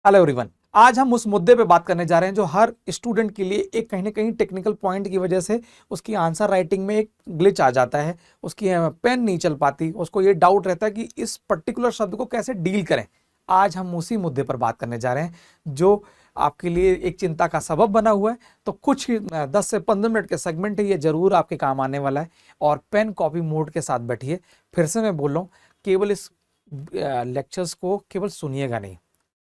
Hello everyone, आज हम उस मुद्दे पे बात करने जा रहे हैं जो हर स्टूडेंट के लिए एक कहीं ना कहीं टेक्निकल पॉइंट की वजह से उसकी आंसर राइटिंग में एक ग्लिच आ जाता है, उसकी पेन नहीं चल पाती, उसको ये डाउट रहता है कि इस पर्टिकुलर शब्द को कैसे डील करें। आज हम उसी मुद्दे पर बात करने जा रहे हैं जो आपके लिए एक चिंता का सबब बना हुआ है। तो कुछ 10 से 15 मिनट के सेगमेंट है, ये जरूर आपके काम आने वाला है। और पेन कॉपी मोड के साथ बैठिए। फिर से मैं बोल रहा हूँ, केवल इस लेक्चर्स को केवल सुनिएगा नहीं,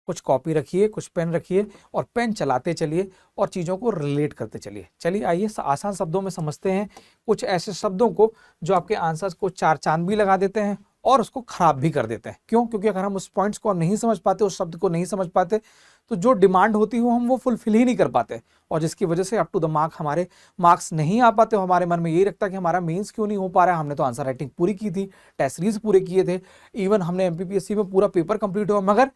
कुछ कॉपी रखिए, कुछ पेन रखिए और पेन चलाते चलिए और चीज़ों को रिलेट करते चलिए। चलिए आइए आसान शब्दों में समझते हैं कुछ ऐसे शब्दों को जो आपके आंसर्स को चार चांद भी लगा देते हैं और उसको खराब भी कर देते हैं। क्यों? क्योंकि अगर हम उस पॉइंट्स को नहीं समझ पाते, उस शब्द को नहीं समझ पाते, तो जो डिमांड होती है हम वो फुलफिल ही नहीं कर पाते और जिसकी वजह से अप टू द मार्क हमारे मार्क्स नहीं आ पाते। हमारे मन में यही रखता है कि हमारा मेंस क्यों नहीं हो पा रहा है, हमने तो आंसर राइटिंग पूरी की थी, टेस्ट सीरीज पूरे किए थे, इवन हमने एमपीपीएससी में पूरा पेपर कंप्लीट हुआ, मगर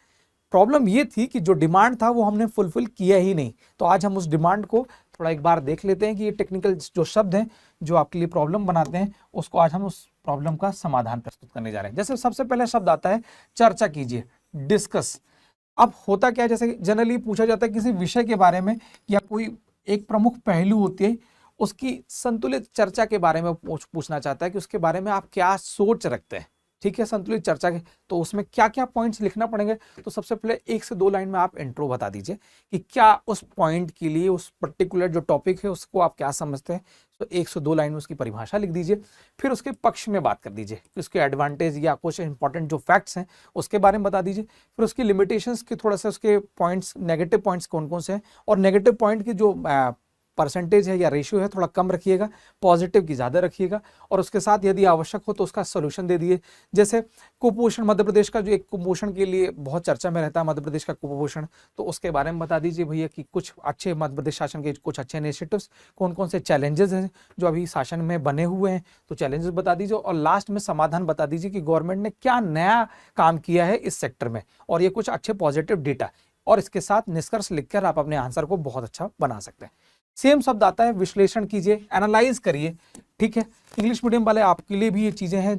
प्रॉब्लम ये थी कि जो डिमांड था वो हमने फुलफिल किया ही नहीं। तो आज हम उस डिमांड को थोड़ा एक बार देख लेते हैं कि ये टेक्निकल जो शब्द हैं जो आपके लिए प्रॉब्लम बनाते हैं, उसको आज हम उस प्रॉब्लम का समाधान प्रस्तुत करने जा रहे हैं। जैसे सबसे पहला शब्द आता है चर्चा कीजिए, डिस्कस। अब होता क्या है, जैसे जनरली पूछा जाता है किसी विषय के बारे में या कोई एक प्रमुख पहलू होती है, उसकी संतुलित चर्चा के बारे में पूछना चाहता है कि उसके बारे में आप क्या सोच रखते हैं। ठीक है, संतुलित चर्चा के तो उसमें क्या क्या पॉइंट्स लिखना पड़ेंगे। तो सबसे पहले 1 से 2 लाइन में आप इंट्रो बता दीजिए कि क्या उस पॉइंट के लिए, उस पर्टिकुलर जो टॉपिक है उसको आप क्या समझते हैं। तो 1 से 2 लाइन में उसकी परिभाषा लिख दीजिए। फिर उसके पक्ष में बात कर दीजिए कि उसके एडवांटेज या कुछ इंपॉर्टेंट जो फैक्ट्स हैं उसके बारे में बता दीजिए। फिर उसकी लिमिटेशंस के थोड़ा सा उसके पॉइंट्स, नेगेटिव पॉइंट्स कौन कौन से हैं और नेगेटिव पॉइंट की जो परसेंटेज है या रेशियो है थोड़ा कम रखिएगा, पॉजिटिव की ज़्यादा रखिएगा और उसके साथ यदि आवश्यक हो तो उसका सोल्यूशन दे दिए। जैसे कुपोषण, मध्य प्रदेश का जो एक कुपोषण के लिए बहुत चर्चा में रहता है, मध्य प्रदेश का कुपोषण, तो उसके बारे में बता दीजिए भैया कि कुछ अच्छे मध्य प्रदेश शासन के कुछ अच्छे इनिशिएटिव्स, कौन कौन से चैलेंजेस हैं जो अभी शासन में बने हुए हैं, तो चैलेंजेस बता दीजिए और लास्ट में समाधान बता दीजिए कि गवर्नमेंट ने क्या नया काम किया है इस सेक्टर में और ये कुछ अच्छे पॉजिटिव डेटा, और इसके साथ निष्कर्ष लिखकर आप अपने आंसर को बहुत अच्छा बना सकते हैं। सेम शब्द आता है विश्लेषण कीजिए, एनालाइज करिए। ठीक है, इंग्लिश मीडियम वाले आपके लिए भी ये चीजें हैं,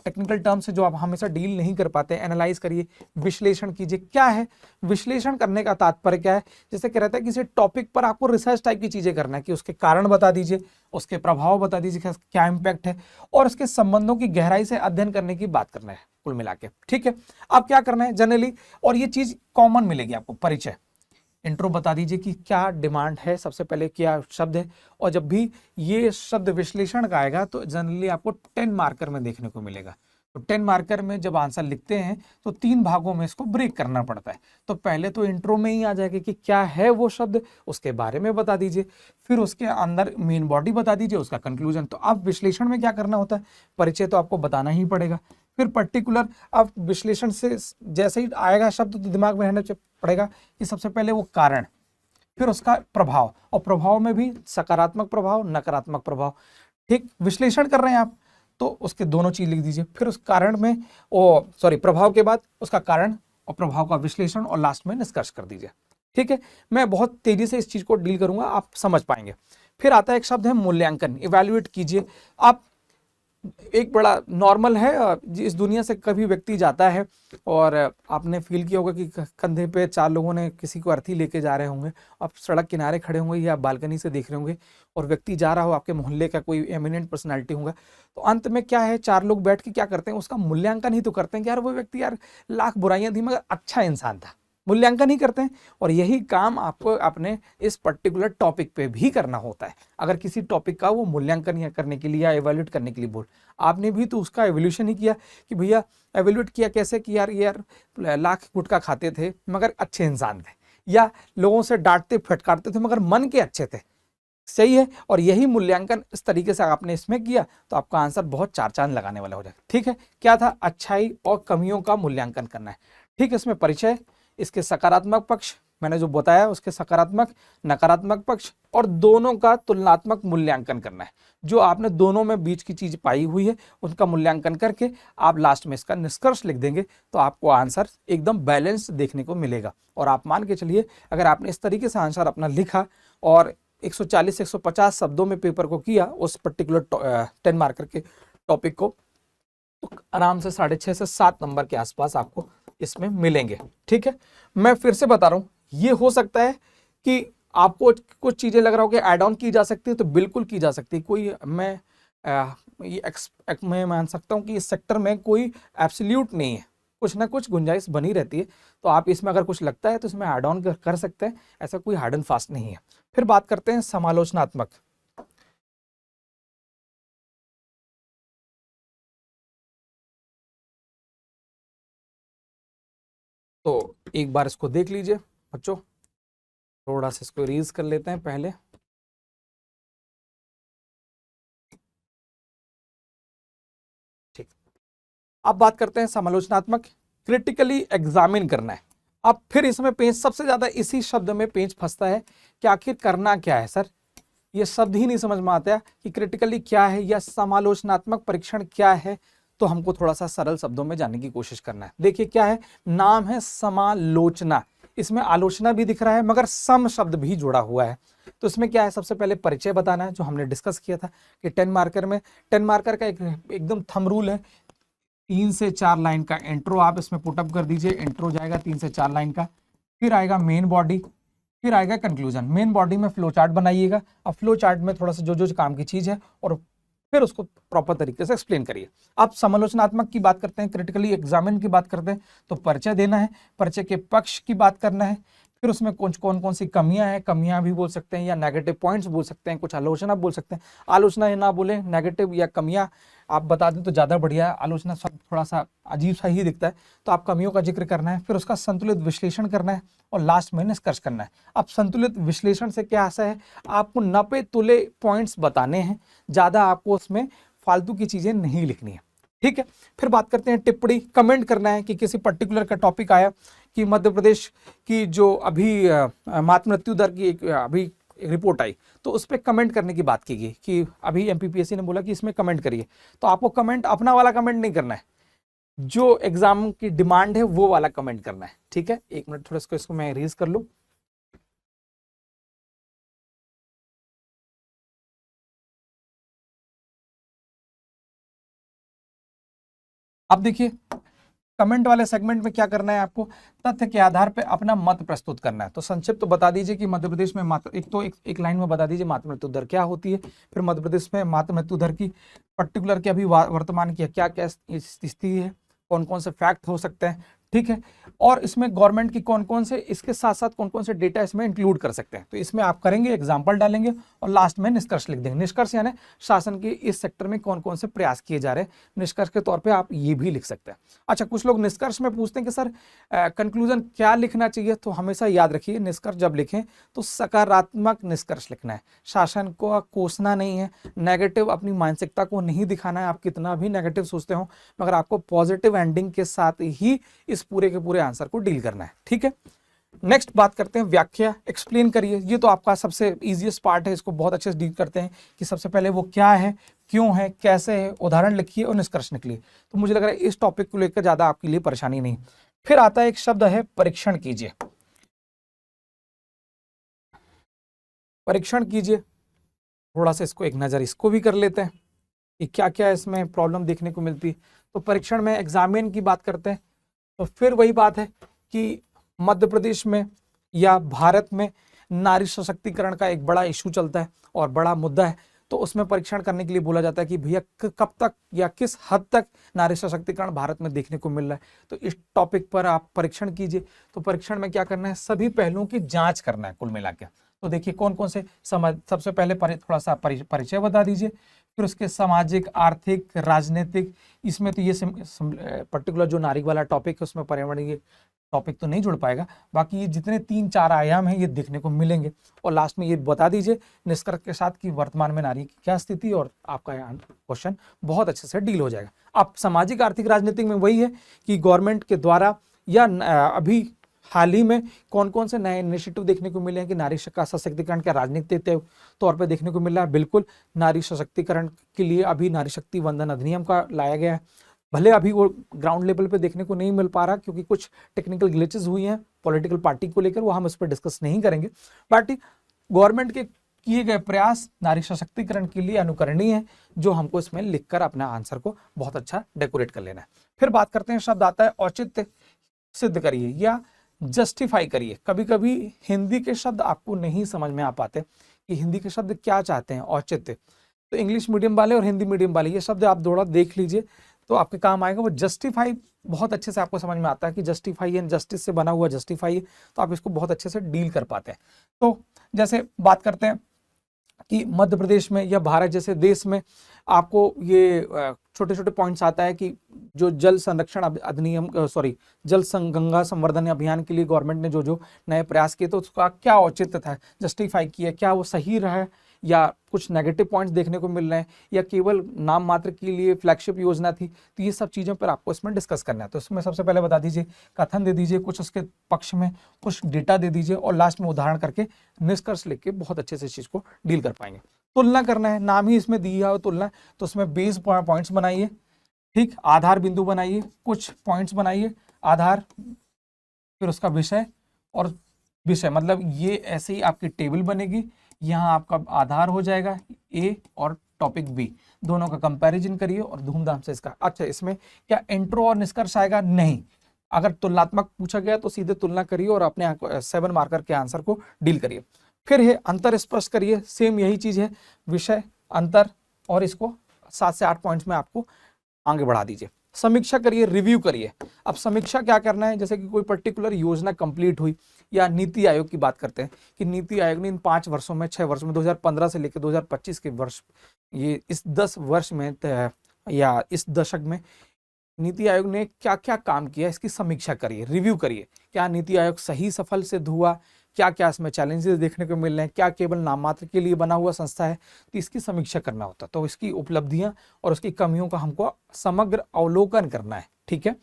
टेक्निकल टर्म्स है जो आप हमेशा डील नहीं कर पाते। एनालाइज करिए, विश्लेषण कीजिए। क्या है विश्लेषण करने का तात्पर्य? क्या है, जैसे कह रहता है किसी टॉपिक पर आपको रिसर्च टाइप की चीजें करना है कि उसके कारण बता दीजिए, उसके प्रभाव बता दीजिए, क्या इंपैक्ट है और उसके संबंधों की गहराई से अध्ययन करने की बात करना है कुल मिला के। ठीक है, अब क्या करना है जनरली, और ये चीज कॉमन मिलेगी आपको, परिचय, इंट्रो बता दीजिए कि क्या डिमांड है, सबसे पहले क्या शब्द है, और जब भी ये शब्द विश्लेषण का आएगा तो जनरली आपको 10 मार्कर में देखने को मिलेगा। तो 10 मार्कर में जब आंसर लिखते हैं तो 3 भागों में इसको ब्रेक करना पड़ता है। तो पहले तो इंट्रो में ही आ जाएगा कि क्या है वो शब्द, उसके बारे में बता दीजिए, फिर उसके अंदर मेन बॉडी बता दीजिए, उसका कंक्लूजन। तो अब विश्लेषण में क्या करना होता है, परिचय तो आपको बताना ही पड़ेगा, फिर पर्टिकुलर अब विश्लेषण से जैसे ही आएगा शब्द तो दिमाग में रहना पड़ेगा कि सबसे पहले वो कारण, फिर उसका प्रभाव, और प्रभाव में भी सकारात्मक प्रभाव, नकारात्मक प्रभाव। ठीक, विश्लेषण कर रहे हैं आप तो उसके दोनों चीज लिख दीजिए, फिर उस कारण में प्रभाव के बाद उसका कारण और प्रभाव का विश्लेषण और लास्ट में निष्कर्ष कर दीजिए। ठीक है, मैं बहुत तेजी से इस चीज को डील करूंगा, आप समझ पाएंगे। फिर आता है एक शब्द है मूल्यांकन, इवैल्यूएट कीजिए। आप एक बड़ा नॉर्मल है, इस दुनिया से कभी व्यक्ति जाता है और आपने फील किया होगा कि कंधे पे 4 लोगों ने किसी को अर्थी लेके जा रहे होंगे, आप सड़क किनारे खड़े होंगे या बालकनी से देख रहे होंगे और व्यक्ति जा रहा हो, आपके मोहल्ले का कोई एमिनेंट पर्सनालिटी होगा, तो अंत में क्या है, 4 लोग बैठ के क्या करते हैं, उसका मूल्यांकन ही तो करते हैं कि यार वो व्यक्ति यार लाख बुराइयां थी मगर अच्छा इंसान था, मूल्यांकन ही करते हैं। और यही काम आपको अपने इस पर्टिकुलर टॉपिक पे भी करना होता है। अगर किसी टॉपिक का वो मूल्यांकन करने के लिए या एवेल्यूएट करने के लिए बोल, आपने भी तो उसका एवोल्यूशन ही किया कि भैया एवेल्यूएट किया कैसे कि यार लाख गुटखा खाते थे मगर अच्छे इंसान थे, या लोगों से डांटते फटकारते थे मगर मन के अच्छे थे। सही है, और यही मूल्यांकन इस तरीके से आपने इसमें किया तो आपका आंसर बहुत चार चांद लगाने वाला हो जाएगा। ठीक है, क्या था, अच्छाई और कमियों का मूल्यांकन करना है। ठीक है, इसमें परिचय, इसके सकारात्मक पक्ष मैंने जो बताया, उसके सकारात्मक नकारात्मक पक्ष और दोनों का तुलनात्मक मूल्यांकन करना है। जो आपने दोनों में बीच की चीज पाई हुई है उनका मूल्यांकन करके आप लास्ट में इसका निष्कर्ष लिख देंगे तो आपको आंसर एकदम बैलेंस देखने को मिलेगा। और आप मान के चलिए अगर आपने इस तरीके से आंसर अपना लिखा और 140 से 150 शब्दों में पेपर को किया उस पर्टिकुलर 10 मार्कर के टॉपिक को, आराम से 6.5 से 7 नंबर के आसपास आपको इसमें मिलेंगे। ठीक है, मैं फिर से बता रहा हूं, ये हो सकता है कि आपको कुछ चीजें लग रहा हो कि ऐड ऑन की जा सकती है, तो बिल्कुल की जा सकती है। कोई मैं मान सकता हूं कि इस सेक्टर में कोई एब्सोल्यूट नहीं है, कुछ ना कुछ गुंजाइश बनी रहती है। तो आप इसमें अगर कुछ लगता है तो इसमें ऐड ऑन कर सकते हैं, ऐसा कोई हार्ड एंड फास्ट नहीं है। फिर बात करते हैं समालोचनात्मक। तो एक बार इसको देख लीजिए बच्चों, थोड़ा सा इसको रीज कर लेते हैं पहले। ठीक, अब बात करते हैं समालोचनात्मक। क्रिटिकली एग्जामिन करना है। अब फिर इसमें पेंच सबसे ज्यादा इसी शब्द में पेंच फंसता है कि आखिर करना क्या है सर, ये शब्द ही नहीं समझ में आता है कि क्रिटिकली क्या है या समालोचनात्मक परीक्षण क्या है। तो हमको थोड़ा सा सरल शब्दों में जानने की कोशिश करना है। देखिए क्या है, नाम है समालोचना, इसमें आलोचना भी दिख रहा है मगर सम शब्द भी जुड़ा हुआ है। तो इसमें क्या है, सबसे पहले परिचय बताना है, जो हमने डिस्कस किया था कि 10 मार्कर में 10 मार्कर का एकदम थंब रूल है, 3 से 4 लाइन का इंट्रो आप इसमें पुटअप कर दीजिए। इंट्रो जाएगा 3 से 4 लाइन का, फिर आएगा मेन बॉडी, फिर आएगा कंक्लूजन। मेन बॉडी में फ्लो चार्ट बनाइएगा, अब फ्लो चार्ट में थोड़ा सा जो काम की चीज है और फिर उसको प्रॉपर तरीके से एक्सप्लेन करिए। अब समालोचनात्मक की बात करते हैं, क्रिटिकली एग्जामिन की बात करते हैं, तो परिचय देना है, परिचय के पक्ष की बात करना है, फिर उसमें कौन कौन सी कमियां हैं, कमियां भी बोल सकते हैं या नेगेटिव पॉइंट्स बोल सकते हैं, कुछ आलोचना बोल सकते हैं। आलोचना ये ना बोले, नेगेटिव या कमियां आप बता दें तो ज़्यादा बढ़िया है, आलोचना सब थोड़ा सा अजीब सा ही दिखता है। तो आप कमियों का जिक्र करना है, फिर उसका संतुलित विश्लेषण करना है और लास्ट में निष्कर्ष करना है। अब संतुलित विश्लेषण से क्या ऐसा है, आपको नपे तुले पॉइंट्स बताने हैं, ज़्यादा आपको उसमें फालतू की चीज़ें नहीं लिखनी है। ठीक है, फिर बात करते हैं टिप्पणी। कमेंट करना है कि किसी पर्टिकुलर का टॉपिक आया कि मध्य प्रदेश की जो अभी मातृ मृत्यु दर की एक अभी रिपोर्ट आई, तो उस पर कमेंट करने की बात की गई कि अभी एमपीपीएससी ने बोला कि इसमें कमेंट करिए। तो आपको कमेंट अपना वाला कमेंट नहीं करना है, जो एग्जाम की डिमांड है वो वाला कमेंट करना है। ठीक है, एक मिनट थोड़ा इसको मैं रीज कर लूं। अब देखिए, कमेंट वाले सेगमेंट में क्या करना है आपको, तथ्य के आधार पे अपना मत प्रस्तुत करना है। तो संक्षिप्त तो बता दीजिए कि मध्य प्रदेश में एक लाइन में बता दीजिए मातृ मृत्यु दर क्या होती है, फिर मध्य प्रदेश में मातृ मृत्यु दर की पर्टिकुलर की अभी वर्तमान की क्या क्या स्थिति है, कौन कौन से फैक्ट हो सकते हैं। ठीक है, और इसमें गवर्नमेंट की कौन कौन से, इसके साथ साथ कौन कौन से डेटा इसमें इंक्लूड कर सकते हैं। तो इसमें आप करेंगे, एग्जाम्पल डालेंगे और लास्ट में निष्कर्ष लिख देंगे। निष्कर्ष यानी शासन के इस सेक्टर में कौन कौन से प्रयास किए जा रहे हैं, निष्कर्ष के तौर पे आप ये भी लिख सकते हैं। अच्छा, कुछ लोग निष्कर्ष में पूछते हैं कि सर कंक्लूजन क्या लिखना चाहिए, तो हमेशा याद रखिए निष्कर्ष जब लिखें तो सकारात्मक निष्कर्ष लिखना है, शासन को कोसना नहीं है, नेगेटिव अपनी मानसिकता को नहीं दिखाना है। आप कितना भी नेगेटिव सोचते हो मगर आपको पॉजिटिव एंडिंग के साथ ही इस पूरे के पूरे आंसर को डील करना है। ठीक है, नेक्स्ट बात करते हैं व्याख्या। एक्सप्लेन करिए, ये तो आपका सबसे इजीएस्ट पार्ट है, इसको बहुत अच्छे से डील करते हैं कि सबसे पहले वो क्या है, क्यों है, कैसे है, उदाहरण लिखिए और निष्कर्ष निकलिए। तो मुझे लग रहा है इस टॉपिक को लेकर ज्यादा आपके लिए परेशानी नहीं। फिर आता है एक शब्द है परीक्षण कीजिए। परीक्षण कीजिए, थोड़ा सा इसको एक नजर इसको भी कर लेते हैं कि क्या क्या इसमें प्रॉब्लम देखने को मिलती है। तो परीक्षण में एग्जामिन की बात करते हैं, तो फिर वही बात है कि मध्य प्रदेश में या भारत में नारी सशक्तिकरण का एक बड़ा इशू चलता है और बड़ा मुद्दा है। तो उसमें परीक्षण करने के लिए बोला जाता है कि भैया कब तक या किस हद तक नारी सशक्तिकरण भारत में देखने को मिल रहा है। तो इस टॉपिक पर आप परीक्षण कीजिए। तो परीक्षण में क्या करना है, सभी पहलुओं की जांच करना है कुल मिला के। तो देखिए कौन कौन से सबसे पहले थोड़ा सा परिचय बता दीजिए, फिर उसके सामाजिक, आर्थिक, राजनीतिक, इसमें तो ये पर्टिकुलर जो नारी वाला टॉपिक है उसमें पर्यावरणीय टॉपिक तो नहीं जुड़ पाएगा, बाकी ये जितने 3-4 आयाम हैं ये देखने को मिलेंगे। और लास्ट में ये बता दीजिए निष्कर्ष के साथ कि वर्तमान में नारी की क्या स्थिति, और आपका क्वेश्चन बहुत अच्छे से डील हो जाएगा। अब सामाजिक, आर्थिक, राजनीतिक में वही है कि गवर्नमेंट के द्वारा या अभी हाल ही में कौन कौन से नए इनिशिएटिव देखने को मिले हैं कि नारी का सशक्तिकरण क्या राजनीतिक तौर पे देखने को मिल रहा है। बिल्कुल, नारी सशक्तिकरण के लिए अभी नारी शक्ति वंदन अधिनियम का लाया गया है। भले अभी वो ग्राउंड लेवल पे देखने को नहीं मिल पा रहा क्योंकि कुछ टेक्निकल ग्लिचेस हुई हैं पॉलिटिकल पार्टी को लेकर, वो हम इस पर डिस्कस नहीं करेंगे। बट गवर्नमेंट के किए गए प्रयास नारी सशक्तिकरण के लिए अनुकरणीय है, जो हमको इसमें लिखकर अपना आंसर को बहुत अच्छा डेकोरेट कर लेना है। फिर बात करते हैं, शब्द आता है औचित्य सिद्ध करिए या जस्टिफाई करिए। कभी कभी हिंदी के शब्द आपको नहीं समझ में आ पाते कि हिंदी के शब्द क्या चाहते हैं। औचित्य तो इंग्लिश मीडियम वाले और हिंदी मीडियम वाले ये शब्द आप थोड़ा देख लीजिए तो आपके काम आएगा। वो जस्टिफाई बहुत अच्छे से आपको समझ में आता है कि जस्टिफाई एंड जस्टिस से बना हुआ जस्टिफाई है, तो आप इसको बहुत अच्छे से डील कर पाते हैं। तो जैसे बात करते हैं कि मध्य प्रदेश में या भारत जैसे देश में आपको ये छोटे छोटे पॉइंट्स आता है कि जो जल संरक्षण अधिनियम जल गंगा संवर्धन अभियान के लिए गवर्नमेंट ने जो जो नए प्रयास किए तो उसका क्या औचित्य था, जस्टिफाई किया, क्या वो सही रहा है या कुछ नेगेटिव पॉइंट्स देखने को मिल रहे हैं या केवल नाम मात्र के लिए फ्लैगशिप योजना थी। तो ये सब चीज़ों पर आपको इसमें डिस्कस करना है। तो इसमें सबसे पहले बता दीजिए, कथन दे दीजिए, कुछ उसके पक्ष में कुछ डेटा दे दीजिए और लास्ट में उदाहरण करके निष्कर्ष लिख के बहुत अच्छे से इस चीज़ को डील कर पाएंगे। तुलना करना है, नाम ही इसमें दिया हो तुलना, तो उसमें बेस पॉइंट्स बनाइए, ठीक, आधार बिंदु बनाइए, कुछ पॉइंट्स बनाइए, आधार, फिर उसका विषय और विषय, मतलब ये ऐसे ही आपकी टेबल बनेगी। यहाँ आपका आधार हो जाएगा ए और टॉपिक बी, दोनों का कंपैरिजन करिए और धूमधाम से इसका। अच्छा, इसमें क्या इंट्रो और निष्कर्ष आएगा? नहीं। अगर तुलनात्मक पूछा गया तो सीधे तुलना करिए और अपने 7 मार्कर के आंसर को डील करिए। फिर है अंतर स्पष्ट करिए, सेम यही चीज है, विषय, अंतर, और इसको 7 से 8 पॉइंट्स में आपको आगे बढ़ा दीजिए। समीक्षा करिए, रिव्यू करिए। अब समीक्षा क्या करना है, जैसे कि कोई पर्टिकुलर योजना कंप्लीट हुई या नीति आयोग की बात करते हैं कि नीति आयोग ने इन 5 वर्षों में 6 वर्षों में 2015 से लेकर 2025 के वर्ष, ये इस 10 वर्ष में या इस दशक में नीति आयोग ने क्या क्या काम किया, इसकी समीक्षा करिए, रिव्यू करिए। क्या नीति आयोग सही सफल सिद्ध हुआ, क्या क्या इसमें चैलेंजेस देखने को मिल रहे हैं, क्या केवल नाम मात्र के लिए बना हुआ संस्था है, तो इसकी समीक्षा करना होता है। तो इसकी उपलब्धियां और उसकी कमियों का हमको समग्र अवलोकन करना है, ठीक है।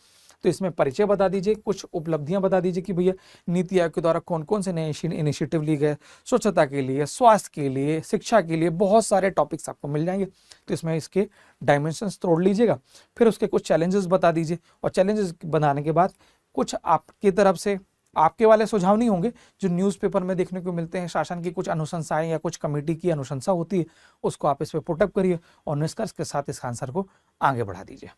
तो इसमें परिचय बता दीजिए, कुछ उपलब्धियां बता दीजिए कि भैया नीति आयोग के द्वारा कौन कौन से नए इनिशिएटिव लिए गए, स्वच्छता के लिए, स्वास्थ्य के लिए, शिक्षा के लिए, बहुत सारे टॉपिक्स आपको मिल जाएंगे। तो इसमें इसके डायमेंशंस तोड़ लीजिएगा। फिर उसके कुछ चैलेंजेस बता दीजिए और चैलेंजेस बनाने के बाद कुछ आपकी तरफ से आपके वाले सुझाव नहीं होंगे, जो न्यूज़पेपर में देखने को मिलते हैं, शासन की कुछ अनुशंसाएं या कुछ कमेटी की अनुशंसा होती है, उसको आप इस पे पुटअप करिए और निष्कर्ष के साथ इस आंसर को आगे बढ़ा दीजिए।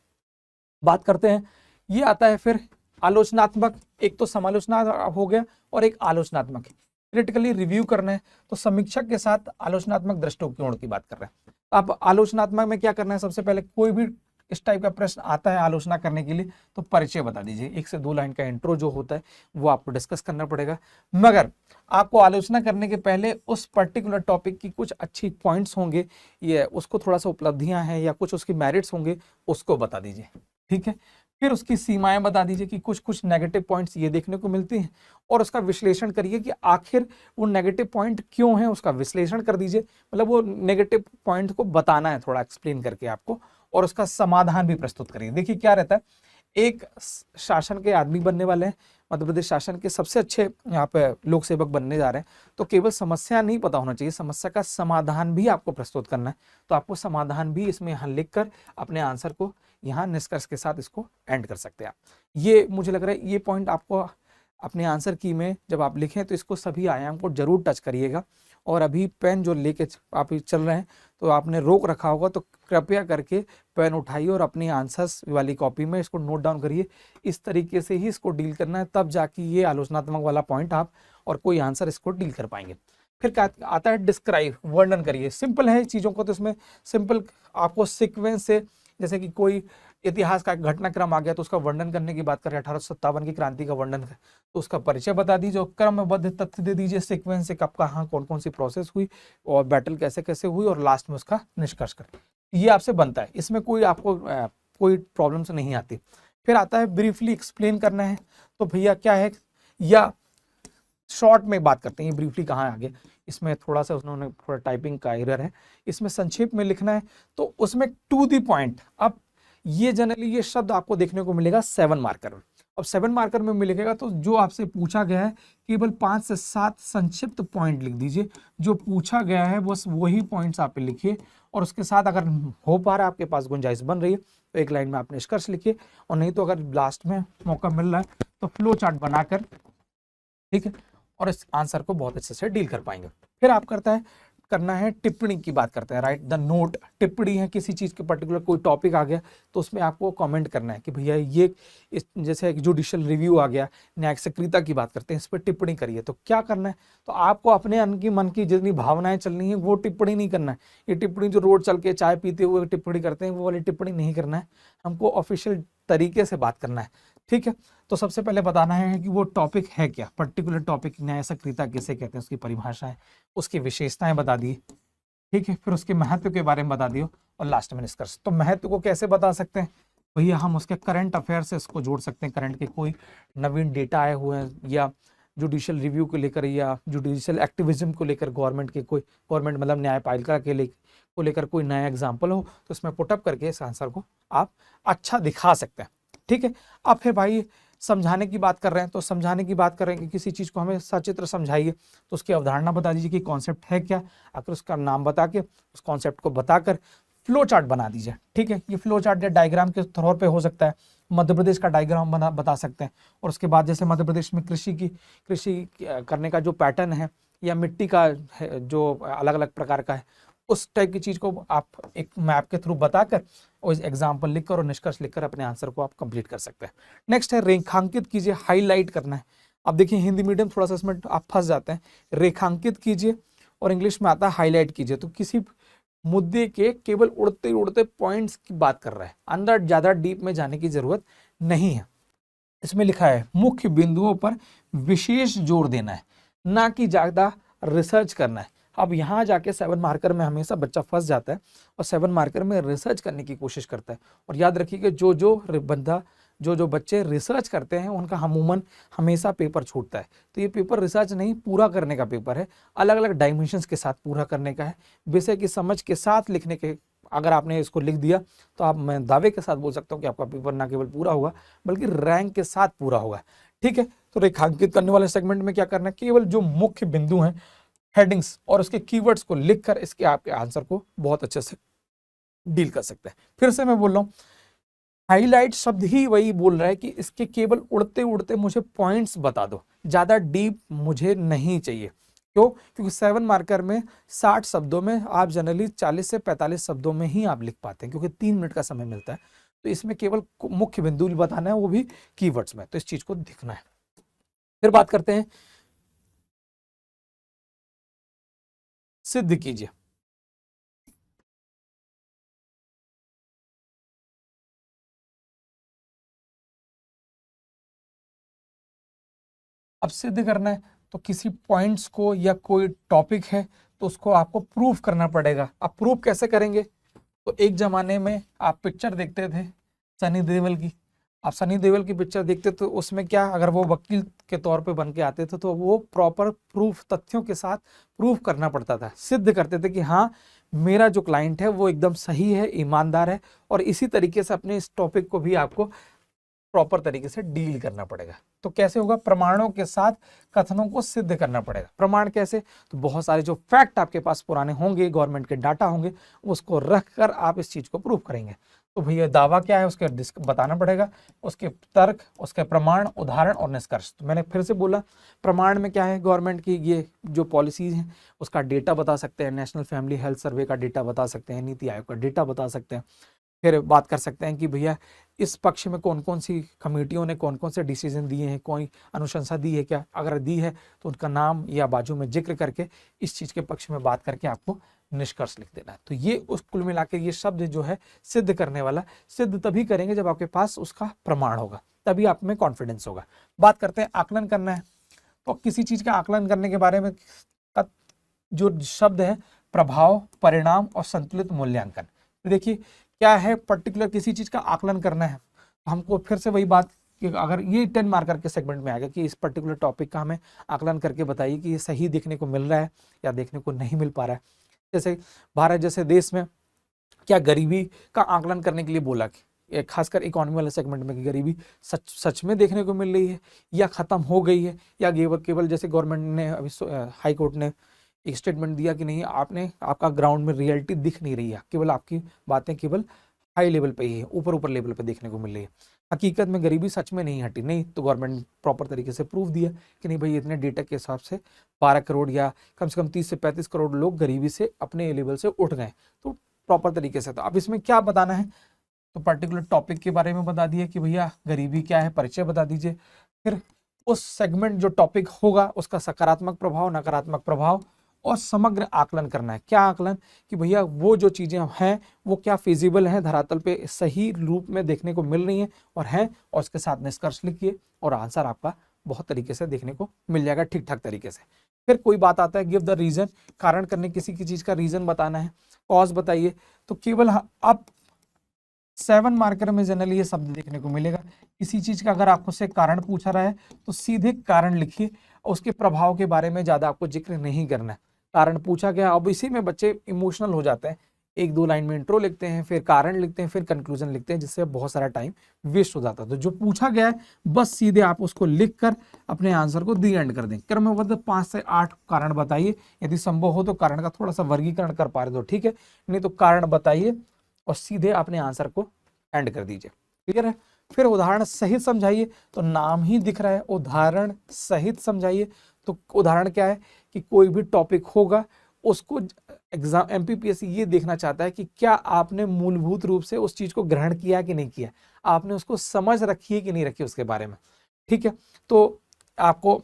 बात करते हैं, ये आता है फिर आलोचनात्मक, एक तो समालोचना हो गया और एक आलोचनात्मक। क्रिटिकली रिव्यू करना है तो समीक्षक के साथ आलोचनात्मक दृष्टिकोण की बात कर रहे हैं। अब आलोचनात्मक में क्या करना है, सबसे पहले कोई भी इस टाइप का प्रश्न आता है आलोचना करने के लिए तो परिचय बता दीजिए, 1 से 2 लाइन का इंट्रो जो होता है वो आपको डिस्कस करना पड़ेगा। मगर आपको आलोचना करने के पहले उस पर्टिकुलर टॉपिक की कुछ अच्छी पॉइंट्स होंगे, ये उसको थोड़ा सा उपलब्धियां हैं या कुछ उसकी मेरिट्स होंगे, उसको बता दीजिए, ठीक है। फिर उसकी सीमाएं बता दीजिए कि कुछ कुछ नेगेटिव पॉइंट्स ये देखने को मिलती हैं और उसका विश्लेषण करिए कि आखिर वो नेगेटिव पॉइंट क्यों है, उसका विश्लेषण कर दीजिए। मतलब वो नेगेटिव पॉइंट को बताना है थोड़ा एक्सप्लेन करके आपको, और उसका समाधान भी प्रस्तुत करिए। देखिए क्या रहता है, एक शासन के आदमी बनने वाले हैं, मध्य प्रदेश शासन के सबसे अच्छे यहाँ पे लोक सेवक बनने जा रहे हैं, तो केवल समस्या नहीं पता होना चाहिए, समस्या का समाधान भी आपको प्रस्तुत करना है। तो आपको समाधान भी इसमें यहाँ लिख कर अपने आंसर को यहाँ निष्कर्ष के साथ इसको एंड कर सकते हैं आप। ये मुझे लग रहा है ये पॉइंट आपको अपने आंसर की में जब आप लिखें तो इसको सभी आयाम को जरूर टच करिएगा। और अभी पेन जो लेके आप चल रहे हैं तो आपने रोक रखा होगा, तो कृपया करके पेन उठाइए और अपनी आंसर्स वाली कॉपी में इसको नोट डाउन करिए। इस तरीके से ही इसको डील करना है, तब जाके ये आलोचनात्मक वाला पॉइंट आप और कोई आंसर इसको डील कर पाएंगे। फिर क्या आता है, डिस्क्राइब, वर्णन करिए। सिंपल है चीज़ों को, तो इसमें सिंपल आपको सीक्वेंस से, जैसे कि कोई इतिहास का घटनाक्रम आ गया तो उसका वर्णन करने की बात करें, 1857 की क्रांति का वर्णन है तो उसका परिचय बता दीजिए और क्रमबद्ध तथ्य दे दीजिए, सीक्वेंस से कब कहाँ कौन कौन सी प्रोसेस हुई और बैटल कैसे कैसे हुई और लास्ट में उसका निष्कर्ष करें। ये आपसे बनता है, इसमें कोई आपको कोई प्रॉब्लम्स नहीं आती। फिर आता है ब्रीफली एक्सप्लेन करना है, तो भैया क्या है, या शॉर्ट में बात करते हैं। ये ब्रीफली कहाँ आगे, इसमें थोड़ा सा उन्होंने थोड़ा टाइपिंग का एरर है, इसमें संक्षेप में लिखना है तो उसमें टू द पॉइंट। अब ये जनरली ये शब्द आपको देखने को मिलेगा 7 मार्कर में। अब 7 मार्कर में मिलेगा तो जो आपसे पूछा गया है केवल 5 से 7 संक्षिप्त पॉइंट लिख दीजिए, जो पूछा गया है बस वही पॉइंट्स आप लिखिए और उसके साथ अगर हो पा रहा है, आपके पास गुंजाइश बन रही है तो एक लाइन में आप निष्कर्ष लिखिए, और नहीं तो अगर लास्ट में मौका मिल रहा है तो फ्लो चार्ट बनाकर, ठीक है, और इस आंसर को बहुत अच्छे से डील कर पाएंगे। फिर आप करना है, टिप्पणी की बात करते हैं, राइट द नोट। टिप्पणी है किसी चीज़ के पर्टिकुलर कोई टॉपिक आ गया तो उसमें आपको कमेंट करना है कि भैया ये जैसे एक जुडिशियल रिव्यू आ गया, न्यायिक सक्रियता की बात करते हैं, इस पर टिप्पणी करिए। तो क्या करना है, तो आपको अपने मन की जितनी भावनाएं चलनी है वो टिप्पणी नहीं करना है। ये टिप्पणी जो रोड चल के चाय पीते हुए टिप्पणी करते हैं वो वाली टिप्पणी नहीं करना है, हमको ऑफिशियल तरीके से बात करना है, ठीक है। तो सबसे पहले बताना है कि वो टॉपिक है क्या, पर्टिकुलर टॉपिक न्याय सक्रियता किसे कहते हैं, उसकी परिभाषा है, उसकी विशेषताएं बता दी, ठीक है। फिर उसके महत्व के बारे में बता दियो और लास्ट में निष्कर्ष। तो महत्व को कैसे बता सकते हैं भैया, हम उसके करंट अफेयर से इसको जोड़ सकते हैं, करंट के कोई नवीन डेटा आए हुए हैं या जुडिशियल रिव्यू को लेकर या जुडिशियल एक्टिविज्म को लेकर, गवर्नमेंट के कोई, गवर्नमेंट मतलब न्यायपालिका के को लेकर कोई नया एग्जाम्पल हो तो उसमें पुटअप करके इस आंसर को आप अच्छा दिखा सकते हैं, ठीक है। अब फिर भाई समझाने की बात कर रहे हैं, तो समझाने की बात कर रहे हैं कि किसी चीज़ को हमें सचित्र समझाइए, तो उसकी अवधारणा बता दीजिए कि कॉन्सेप्ट है क्या, आखिर उसका नाम बता के उस कॉन्सेप्ट को बताकर फ्लो चार्ट बना दीजिए, ठीक है। ये फ्लो चार्ट या डायग्राम के तौर पे हो सकता है, मध्य प्रदेश का डायग्राम बता सकते हैं, और उसके बाद जैसे मध्य प्रदेश में कृषि करने का जो पैटर्न है या मिट्टी का है जो अलग अलग प्रकार का है, उस टाइप की चीज़ को आप एक मैप के थ्रू बताकर और एग्जाम्पल लिखकर और निष्कर्ष लिखकर अपने आंसर को आप कंप्लीट कर सकते हैं। नेक्स्ट है रेखांकित कीजिए, हाईलाइट करना है। अब देखिए हिंदी मीडियम थोड़ा सा इसमें आप फंस जाते हैं, रेखांकित कीजिए और इंग्लिश में आता है हाईलाइट कीजिए। तो किसी मुद्दे के केवल उड़ते उड़ते पॉइंट्स की बात कर रहा है, अंदर ज्यादा डीप में जाने की जरूरत नहीं है। इसमें लिखा है मुख्य बिंदुओं पर विशेष जोर देना है, ना कि ज्यादा रिसर्च करना है। अब यहाँ जाके 7 मार्कर में हमेशा बच्चा फंस जाता है और 7 मार्कर में रिसर्च करने की कोशिश करता है। और याद रखिए कि जो बच्चे रिसर्च करते हैं उनका अमूमन हमेशा पेपर छूटता है। तो ये पेपर रिसर्च नहीं, पूरा करने का पेपर है, अलग अलग डायमेंशंस के साथ पूरा करने का है, विषय की समझ के साथ लिखने के। अगर आपने इसको लिख दिया तो आप, मैं दावे के साथ बोल सकता हूँ कि आपका पेपर ना केवल पूरा होगा बल्कि रैंक के साथ पूरा होगा, ठीक है। तो रेखांकित करने वाले सेगमेंट में क्या करना है, केवल जो मुख्य बिंदु हैं, हेडिंग्स और उसके कीवर्ड्स को लिखकर इसके आपके आंसर को बहुत अच्छे से डील कर सकते हैं। फिर से मैं बोल रहा हूँ, हाईलाइट शब्द ही वही बोल रहा है कि इसके केवल उड़ते उड़ते मुझे पॉइंट्स बता दो, ज्यादा डीप मुझे नहीं चाहिए। क्यों? क्योंकि 7 मार्कर में 60 शब्दों में आप जनरली 40 से 45 शब्दों में ही आप लिख पाते हैं, क्योंकि 3 मिनट का समय मिलता है। तो इसमें केवल मुख्य बिंदु बताना है, वो भी कीवर्ड्स में, तो इस चीज को दिखना है। फिर बात करते हैं सिद्ध कीजिए। अब सिद्ध करना है तो किसी पॉइंट्स को या कोई टॉपिक है तो उसको आपको प्रूफ करना पड़ेगा। अब प्रूफ कैसे करेंगे, तो एक जमाने में आप पिक्चर देखते थे सनी देओल की, आप सनी देओल की पिक्चर देखते तो उसमें क्या, अगर वो वकील के तौर पे बन के आते थे तो वो प्रॉपर प्रूफ, तथ्यों के साथ प्रूफ करना पड़ता था, सिद्ध करते थे कि हाँ मेरा जो क्लाइंट है वो एकदम सही है, ईमानदार है। और इसी तरीके से अपने इस टॉपिक को भी आपको प्रॉपर तरीके से डील करना पड़ेगा। तो कैसे होगा, प्रमाणों के साथ कथनों को सिद्ध करना पड़ेगा। प्रमाण कैसे, तो बहुत सारे जो फैक्ट आपके पास पुराने होंगे, गवर्नमेंट के डाटा होंगे, उसको रखकर आप इस चीज को प्रूव करेंगे। तो भैया दावा क्या है उसके बताना पड़ेगा, उसके तर्क, उसके प्रमाण, उदाहरण और निष्कर्ष। तो मैंने फिर से बोला, प्रमाण में क्या है, गवर्नमेंट की ये जो पॉलिसीज हैं उसका डेटा बता सकते हैं, नेशनल फैमिली हेल्थ सर्वे का डेटा बता सकते हैं, नीति आयोग का डेटा बता सकते हैं। फिर बात कर सकते हैं कि भैया इस पक्ष में कौन कौन सी कमेटियों ने कौन कौन से डिसीजन दिए हैं, कोई अनुशंसा दी है क्या, अगर दी है तो उनका नाम या बाजू में जिक्र करके इस चीज के पक्ष में बात करके आपको निष्कर्ष लिख देना है। तो ये उस कुल मिलाकर ये शब्द जो है सिद्ध करने वाला, सिद्ध तभी करेंगे जब आपके पास उसका प्रमाण होगा, तभी आप में कॉन्फिडेंस होगा। बात करते हैं आकलन करना है, तो किसी चीज का आकलन करने के बारे में जो शब्द है प्रभाव, परिणाम और संतुलित मूल्यांकन। देखिए क्या है, पर्टिकुलर किसी चीज का आकलन करना है, हमको फिर से वही बात कि अगर ये 10 मार्कर के सेगमेंट में आ गया कि इस पर्टिकुलर टॉपिक का हमें आकलन करके बताइए कि ये सही देखने को मिल रहा है या देखने को नहीं मिल पा रहा है। जैसे भारत जैसे देश में क्या गरीबी का आकलन करने के लिए बोला कि खासकर इकोनॉमी वाले सेगमेंट में कि गरीबी सच में देखने को मिल रही है या खत्म हो गई है, या केवल जैसे गवर्नमेंट ने अभी हाई कोर्ट ने एक स्टेटमेंट दिया कि नहीं, आपका ग्राउंड में रियलिटी दिख नहीं रही है, केवल आपकी बातें केवल हाई लेवल पे ही है, ऊपर लेवल पे देखने को मिल रही है। हकीकत में गरीबी सच में नहीं हटी, नहीं तो गवर्नमेंट ने प्रॉपर तरीके से प्रूव दिया कि नहीं भाई इतने डेटा के हिसाब से 12 करोड़ या कम से कम 30 से 35 करोड़ लोग गरीबी से अपने लेवल से उठ गए। तो प्रॉपर तरीके से, तो अब इसमें क्या बताना है, तो पर्टिकुलर टॉपिक के बारे में बता दिए कि भैया गरीबी क्या है, परिचय बता दीजिए। फिर उस सेगमेंट जो टॉपिक होगा उसका सकारात्मक प्रभाव, नकारात्मक प्रभाव और समग्र आकलन करना है। क्या आकलन, कि भैया वो जो चीज़ें हैं वो क्या फिजिबल हैं, धरातल पे सही रूप में देखने को मिल रही हैं और हैं, और उसके साथ निष्कर्ष लिखिए और आंसर आपका बहुत तरीके से देखने को मिल जाएगा ठीक ठाक तरीके से। फिर कोई बात आता है गिव द रीजन, कारण करने किसी की चीज़ का रीजन बताना है, कॉज बताइए। तो केवल अब 7 मार्कर में जनरली ये शब्द देखने को मिलेगा। किसी चीज का अगर आपको से कारण पूछा रहा है तो सीधे कारण लिखिए, उसके प्रभाव के बारे में ज्यादा आपको जिक्र नहीं करना है। कारण पूछा गया, अब इसी में बच्चे इमोशनल हो जाते हैं, 1-2 लाइन में इंट्रो लिखते हैं, फिर कारण लिखते हैं, फिर कंक्लूजन लिखते हैं, जिससे बहुत सारा टाइम वेस्ट हो जाता है। तो जो पूछा गया है बस सीधे आप उसको लिख कर अपने आंसर को दी एंड कर दें। क्रमबद्ध 5 से 8 कारण बताइए, यदि संभव हो तो कारण का थोड़ा सा वर्गीकरण कर पा रहे तो ठीक है, नहीं तो कारण बताइए और सीधे अपने आंसर को एंड कर दीजिए। क्लियर है। फिर उदाहरण सहित समझाइए, तो नाम ही दिख रहा है उदाहरण सहित समझाइए। तो उदाहरण क्या है कि कोई भी टॉपिक होगा उसको एग्जाम एमपीपीएससी ये देखना चाहता है कि क्या आपने मूलभूत रूप से उस चीज को ग्रहण किया कि नहीं किया, आपने उसको समझ रखी है कि नहीं रखी उसके बारे में। ठीक है, तो आपको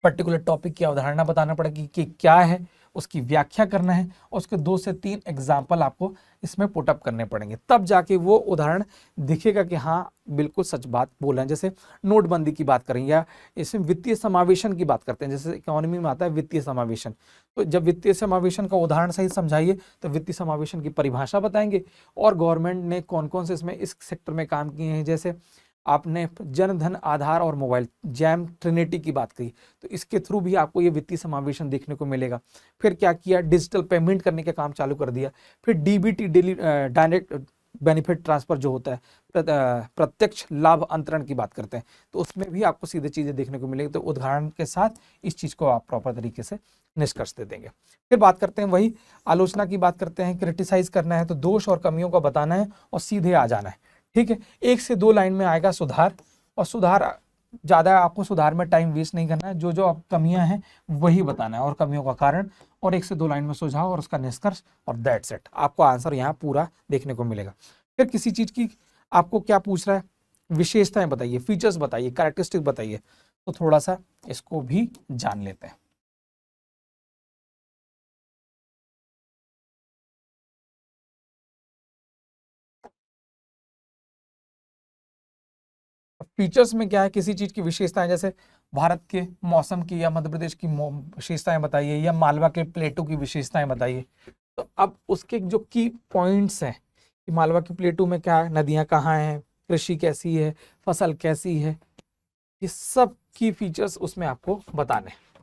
पर्टिकुलर टॉपिक की अवधारणा बताना पड़ेगी कि क्या है, उसकी व्याख्या करना है, और उसके 2 से 3 एग्जाम्पल आपको इसमें पुटअप करने पड़ेंगे, तब जाके वो उदाहरण दिखेगा कि हाँ बिल्कुल सच बात बोल रहे हैं। जैसे नोटबंदी की बात करें या इसमें वित्तीय समावेशन की बात करते हैं, जैसे इकोनॉमी में आता है वित्तीय समावेशन, तो जब वित्तीय समावेशन का उदाहरण सही समझाइए तो वित्तीय समावेशन की परिभाषा बताएंगे और गवर्नमेंट ने कौन कौन से इसमें इस सेक्टर में काम किए हैं। जैसे आपने जनधन आधार और मोबाइल जैम ट्रिनिटी की बात कही, तो इसके थ्रू भी आपको ये वित्तीय समावेशन देखने को मिलेगा। फिर क्या किया, डिजिटल पेमेंट करने का काम चालू कर दिया। फिर DBT daily direct benefit transfer जो होता है, प्रत्यक्ष लाभ अंतरण की बात करते हैं, तो उसमें भी आपको सीधे चीजें देखने को मिलेगी। तो उदाहरण के साथ इस चीज को आप प्रॉपर तरीके से निष्कर्ष दे देंगे। फिर बात करते हैं वही आलोचना की बात करते हैं, क्रिटिसाइज करना है तो दोष और कमियों को बताना है और सीधे आ जाना है। ठीक है, 1 से 2 लाइन में आएगा सुधार, और सुधार ज्यादा आपको सुधार में टाइम वेस्ट नहीं करना है, जो जो कमियां हैं वही बताना है और कमियों का कारण, और 1 से 2 लाइन में सुझाव और उसका निष्कर्ष, और दैट्स इट। आपको आंसर यहाँ पूरा देखने को मिलेगा। फिर किसी चीज की आपको क्या पूछ रहा है, विशेषताएं बताइए, फीचर्स बताइए, कैरेक्टरिस्टिक बताइए, तो थोड़ा सा इसको भी जान लेते हैं। फीचर्स में क्या है, किसी चीज की विशेषताएं, जैसे भारत के मौसम की या मध्य प्रदेश की विशेषताएं बताइए, या मालवा के प्लेटू की विशेषताएं बताइए। तो अब उसके जो की पॉइंट्स हैं कि मालवा के प्लेटू में क्या नदियां कहाँ हैं, कृषि कैसी है, फसल कैसी है, ये सब की फीचर्स उसमें आपको बताने हैं।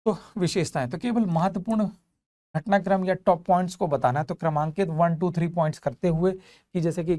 तो विशेषताएं तो केवल महत्वपूर्ण घटनाक्रम या टॉप पॉइंट्स को बताना है, तो क्रमांकित 1 2 3 पॉइंट्स करते हुए कि जैसे कि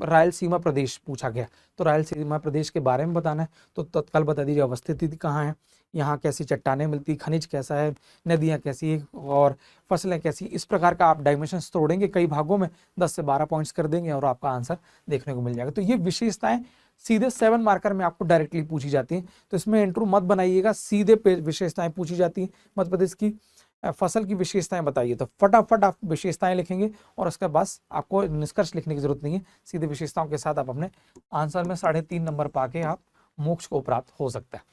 रायलसीमा प्रदेश पूछा गया तो रायलसीमा प्रदेश के बारे में बताना है, तो तत्काल बता दीजिए अवस्थिति कहाँ है, यहाँ कैसी चट्टानें मिलती, खनिज कैसा है, नदियाँ कैसी है और फसलें कैसी। इस प्रकार का आप डायमेंशंस तोड़ेंगे कई भागों में, 10 से 12 पॉइंट्स कर देंगे और आपका आंसर देखने को मिल जाएगा। तो ये विशेषताएं सीधे 7 मार्कर में आपको डायरेक्टली पूछी जाती हैं, तो इसमें इंट्रो मत बनाइएगा, सीधे विशेषताएं पूछी जाती हैं। मध्य प्रदेश की फसल की विशेषताएं बताइए, तो फटाफट आप विशेषताएं लिखेंगे और उसके बाद आपको निष्कर्ष लिखने की जरूरत नहीं है, सीधे विशेषताओं के साथ आप अपने आंसर में 3.5 नंबर पाके आप मोक्ष को प्राप्त हो सकता है।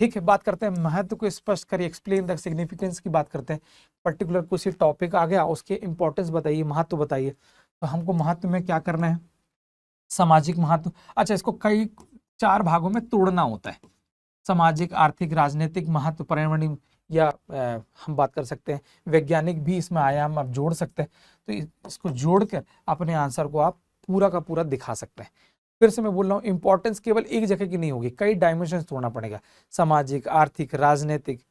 ठीक है, बात करते हैं महत्व को स्पष्ट करिए, एक्सप्लेन द सिग्निफिकेंस की बात करते हैं। पर्टिकुलर कोई टॉपिक आ गया, उसके इंपॉर्टेंस बताइए, महत्व बताइए। तो हमको महत्व में क्या करना है, सामाजिक महत्व। अच्छा, इसको कई 4 भागों में तोड़ना होता है, सामाजिक, आर्थिक, राजनीतिक महत्व, पर्यावरणीय, या हम बात कर सकते हैं वैज्ञानिक भी इसमें आयाम आप जोड़ सकते हैं। तो इसको जोड़कर अपने आंसर को आप पूरा का पूरा दिखा सकते हैं। फिर से मैं बोल रहा हूँ, इंपॉर्टेंस केवल एक जगह की नहीं होगी, कई डायमेंशन तोड़ना पड़ेगा, सामाजिक, आर्थिक, राजनीतिक,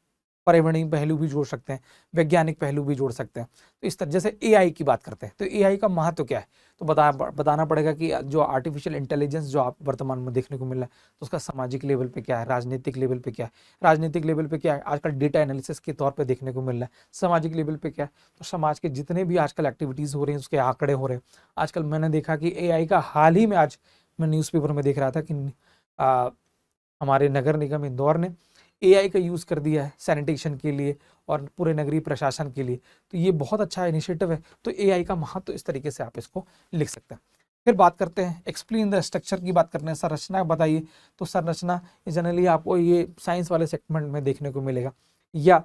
पर्यावरणीय पहलू भी जोड़ सकते हैं, वैज्ञानिक पहलू भी जोड़ सकते हैं। तो इस तरह जैसे एआई की बात करते हैं, तो एआई का महत्व क्या है, तो बताना पड़ेगा कि जो आर्टिफिशियल इंटेलिजेंस जो आप वर्तमान में देखने को मिल रहा है, तो उसका सामाजिक लेवल पे क्या है, राजनीतिक लेवल पे क्या है, राजनीतिक लेवल पे क्या है, आजकल डेटा एनालिसिस के तौर पे देखने को मिल रहा है, सामाजिक लेवल पे क्या है, तो समाज के जितने भी आजकल एक्टिविटीज़ हो रही हैं उसके आंकड़े हो रहे हैं। आजकल मैंने देखा कि एआई का हाल ही में आज मैं न्यूज़पेपर में देख रहा था कि हमारे नगर निगम इंदौर ने एआई का यूज़ कर दिया है सैनिटेशन के लिए और पूरे नगरीय प्रशासन के लिए। तो ये बहुत अच्छा इनिशिएटिव है। तो एआई का महत्व तो इस तरीके से आप इसको लिख सकते हैं। फिर बात करते हैं एक्सप्लेन द स्ट्रक्चर की बात करते हैं, संरचना बताइए। तो संरचना जनरली आपको ये साइंस वाले सेगमेंट में देखने को मिलेगा या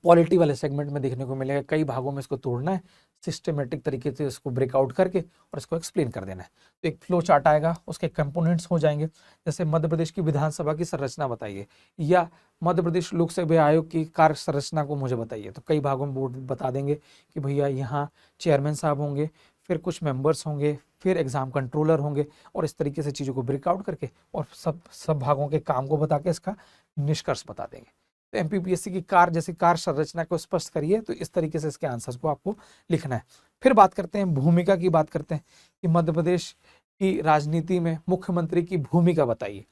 पॉलिटी वाले सेगमेंट में देखने को मिलेगा। कई भागों में इसको तोड़ना है, सिस्टमेटिक तरीके से इसको ब्रेकआउट करके और इसको एक्सप्लेन कर देना है। तो एक फ्लो चार्ट आएगा, उसके कंपोनेंट्स हो जाएंगे। जैसे मध्य प्रदेश की विधानसभा की संरचना बताइए या मध्य प्रदेश लोक सेवा आयोग की कार्य संरचना को मुझे बताइए। तो कई भागों में बोर्ड बता देंगे कि भैया यहाँ चेयरमैन साहब होंगे, फिर कुछ मेंबर्स होंगे, फिर एग्जाम कंट्रोलर होंगे, और इस तरीके से चीज़ों को ब्रेकआउट करके और सब भागों के काम को बता के इसका निष्कर्ष बता देंगे। तो एमपीपीएससी की कार्य जैसे कार्य संरचना को स्पष्ट करिए। तो इस तरीके से इसके आंसर्स को आपको लिखना है। फिर बात करते हैं भूमिका की, बात करते हैं कि मध्य प्रदेश की राजनीति में मुख्यमंत्री की भूमिका बताइए।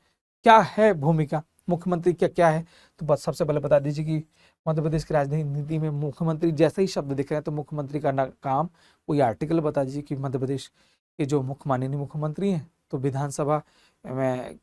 क्या है भूमिका, मुख्यमंत्री क्या क्या है? तो बस सबसे पहले बता दीजिए कि मध्य प्रदेश की राजनीति में मुख्यमंत्री जैसे ही शब्द दिख रहे हैं तो मुख्यमंत्री का काम, कोई आर्टिकल बता दीजिए कि मध्य प्रदेश के जो माननीय मुख्यमंत्री हैं। तो विधानसभा में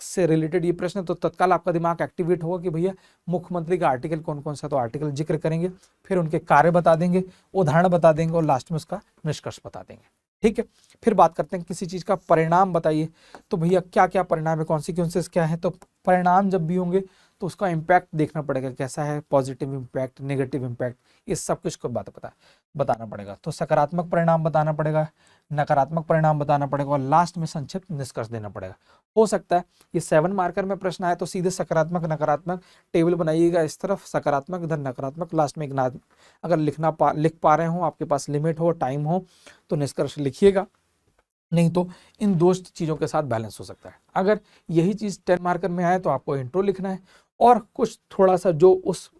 से रिलेटेड ये प्रश्न है तो तत्काल आपका दिमाग एक्टिवेट होगा कि भैया मुख्यमंत्री का आर्टिकल कौन कौन सा, तो आर्टिकल जिक्र करेंगे, फिर उनके कार्य बता देंगे, उदाहरण बता देंगे और लास्ट में उसका निष्कर्ष बता देंगे। ठीक है। फिर बात करते हैं किसी चीज का परिणाम बताइए। तो भैया क्या क्या परिणाम है, कॉन्सिक्वेंसेस क्या है? तो परिणाम जब भी होंगे तो उसका इम्पैक्ट देखना पड़ेगा कैसा है, पॉजिटिव इम्पैक्ट, नेगेटिव इम्पैक्ट, ये सब कुछ को बताना पड़ेगा। तो सकारात्मक परिणाम बताना पड़ेगा, नकारात्मक परिणाम बताना पड़ेगा और लास्ट में संक्षिप्त निष्कर्ष देना पड़ेगा। हो सकता है ये 7 मार्कर में प्रश्न आए तो सीधे सकारात्मक नकारात्मक टेबल बनाइएगा, इस तरफ सकारात्मक इधर नकारात्मक, लास्ट में एक अगर लिख पा रहे हो, आपके पास लिमिट हो, टाइम हो तो निष्कर्ष लिखिएगा, नहीं तो इन दो चीज़ों के साथ बैलेंस हो सकता है। अगर यही चीज़ 10 मार्कर में आए तो आपको इंट्रो लिखना है और कुछ थोड़ा सा जो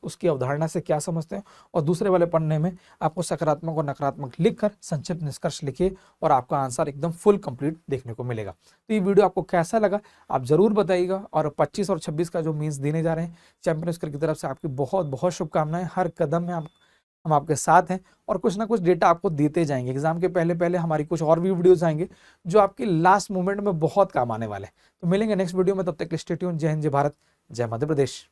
उसकी अवधारणा से क्या समझते हैं, और दूसरे वाले पन्ने में आपको सकारात्मक और नकारात्मक लिखकर संक्षिप्त निष्कर्ष लिखिए और आपका आंसर एकदम फुल कंप्लीट देखने को मिलेगा। तो ये वीडियो आपको कैसा लगा आप जरूर बताइएगा। और 25 और 26 का जो मीन्स देने जा रहे हैं चैंपियन स्कूल की तरफ से आपकी बहुत बहुत शुभकामनाएं। हर कदम में हम आपके साथ हैं और कुछ ना कुछ डेटा आपको देते जाएंगे। एग्जाम के पहले पहले हमारी कुछ और भी वीडियोस आएंगे जो आपकी लास्ट मोमेंट में बहुत काम आने वाले हैं। तो मिलेंगे नेक्स्ट वीडियो में, तब तक स्टे ट्यून। जय हिंद, जय भारत, जय मध्य प्रदेश।